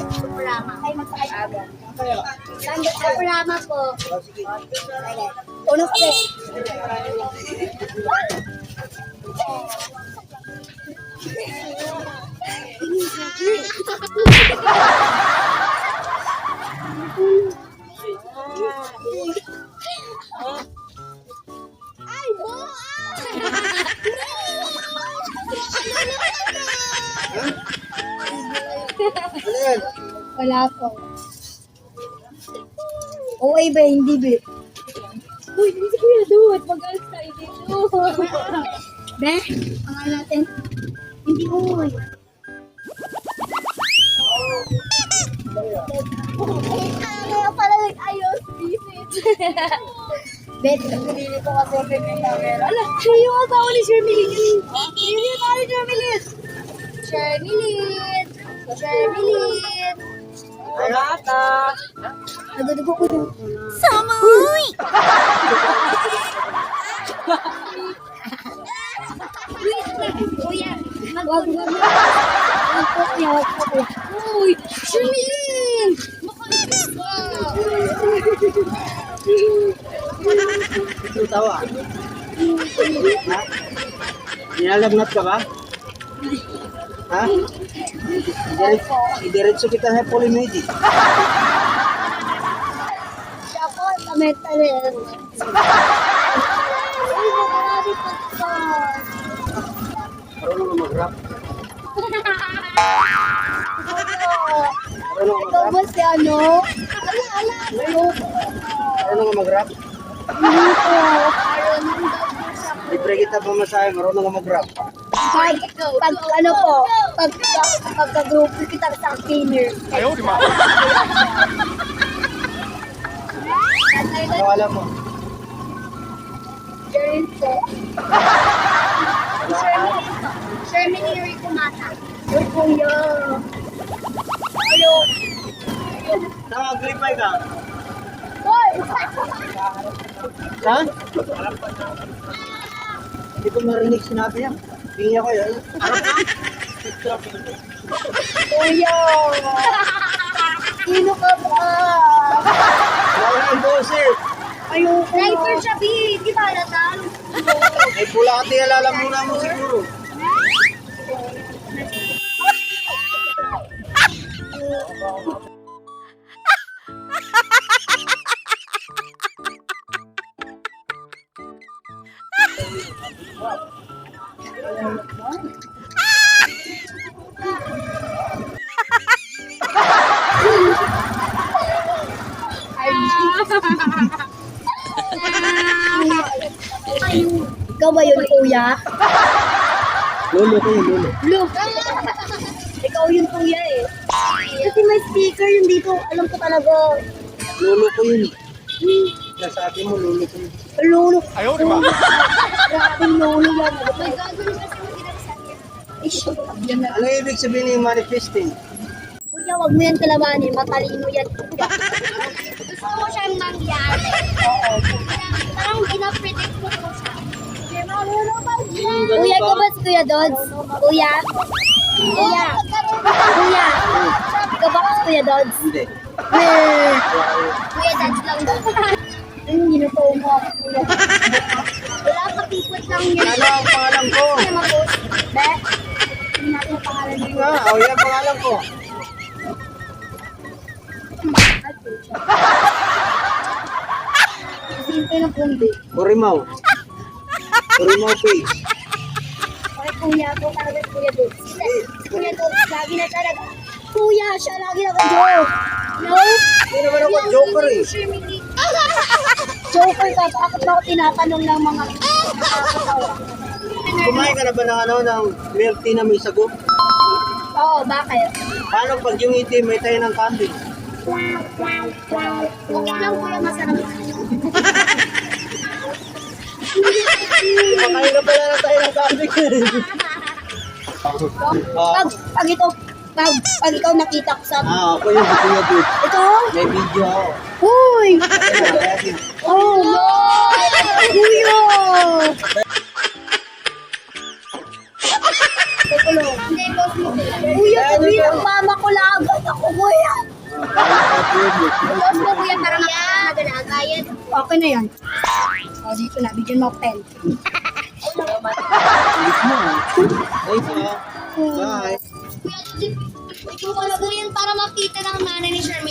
Suprama. Ay, magsakay agad. Suprama po. Uno kape. Ay, boa! Ano yan? Wala po. Okay ba? Hindi ba? Uy, hindi si Kuya Dude. Mag-alas tayo dito. Be, pangalan natin. Hindi uy. Kaya pala nag-ayos. Visit. Bet, pinili ko kasi yung camera. Ala, yung asawa ni Shermilin. Yung asawa ni Shermilin. Shermilin. Ay, bata. Nagdudugo ko yung... Samoy! Kuya, wag mo. Wag po kuya. Uy, Shermilin! Makalipas ka! Ito tawa. Ha? Nilalagnat ka ba? Ha? Idiretso kita sa polimedi. Siya po, tamet-tamet. Uy, marami pa pa. Marunong ka mag-rap. Ito ba si ano? Ala. Marunong ka mag-rap. Hindi po. Marunong daw po siya. Libre kita pamasahe, marunong ka mag-rap. Pag ano po, pagka-grupo kita sa cleaner. Ayaw, di ba? Ano alam mo? Jerin po. Shermilin Rico Mata. Uy, kuya. Hello. Nakaglipay ka? Hoy! Ha? Hindi ko marinig sinabi niya. Tingin ako yun. Kuya! Sino ka ba? Wala yung boses. Ayoko. Sniper siya, B. Di ba halata? Ay pula ka tinalala muna mo siguro. Ikaw ba yun, kuya? Lolo ko yun, lolo. Look! Ikaw yun, kuya eh. Kasi may speaker yun dito. Alam ko talaga. Lolo ko yun. Nasabi mo, lolo ko yun. Lolo. Ayaw, di ba? Grabe lolo yan. May gagawin kasi mo kinakasan yan. Ish, yan na. Ano ibig sabihin ng manifesting? Kuya, wag mo yan kalabanin. Matalino yan. Gusto mo siyang mangyari. Oo. Parang ginapredict mo ko siya. Kuya, ikaw ba si Kuya Dodds? Kuya? Kuya? Kuya? Ikaw ba si Kuya Dodds? Hindi. Kuya Dodds lang daw. Hindi na po mo ako. Wala, kapikot lang yun. Ano ang pangalan ko? Hindi na mag-post. Be? Hindi natin ang pangalan Hindi mo. nga, o yan ang pangalan ko. Simple na pundi. Kurimaw. Kurimaw page. Okay, kuya ko talaga si Kuya Dodds. Kuya Dodds, lagi na talaga. Kuya, siya lagi na ka-joke. No? Hindi naman ako joker eh. Joker ka, bakit ba ako tinatanong ng mga nakakatawa? Kumain ka na ba ng ano, ng milk tea na may sago? Oo, bakit? Paano pag yung itim may tayo ng candy? Okay lang kuya, masarap. Kumakain ka pala na tayo ng candy. Pag ikaw nakita ko sa... Ako yung Kuya Dude. Ito? May video ako. Uy! Oh no! Kuya! Kuya, sabihin ang mama ko lang agad ako, boy. Tapos mo kuya para magagalabayad. Okay na yan. O, dito na. Bigyan mo 10. Ayos mo. Ayos mo. Bye. Ito ko lang yan para makita ng nanay ni Shermie.